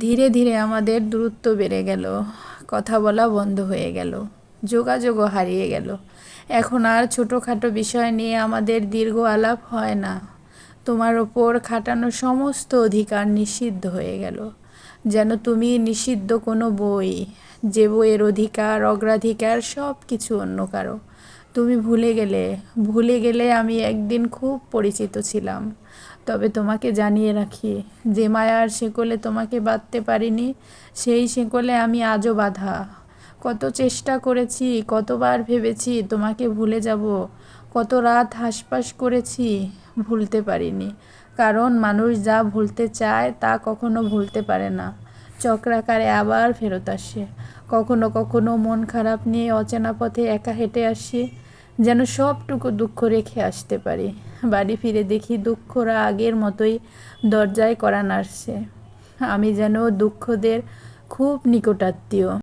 ধীরে ধীরে আমাদের দূরত্ব বেড়ে গেল, কথা বলা বন্ধ হয়ে গেল, যোগাযোগও হারিয়ে গেল। এখন আর ছোটোখাটো বিষয় নিয়ে আমাদের দীর্ঘ আলাপ হয় না। তোমার ওপর খাটানো সমস্ত অধিকার নিষিদ্ধ হয়ে গেল, যেন তুমি নিষিদ্ধ কোনো বই, যে বইয়ের অধিকার অগ্রাধিকার সব কিছু অন্য কারো। তুমি ভুলে গেলে আমি একদিন খুব পরিচিত ছিলাম। তবে তোমাকে জানিয়ে রাখি, যে মায়ার শেকলে তোমাকে বাঁধতে পারিনি, সেই শেকলে আমি আজও বাঁধা। কত চেষ্টা করেছি, কতবার ভেবেছি তোমাকে ভুলে যাব, কত রাত হাসপাস করেছি, ভুলতে পারিনি। কারণ মানুষ যা ভুলতে চায় তা কখনো ভুলতে পারে না, চক্রাকারে আবার ফেরত আসে। কখনো কখনো মন খারাপ নিয়ে অচেনা পথে একা হেঁটে আসি, যেন সবটুকু দুঃখ রেখে আসতে পারি। বাড়ি ফিরে দেখি দুঃখরা আগের মতোই দরজায় কড়া নাড়ছে। আমি যেন দুঃখদের খুব নিকটাত্মীয়।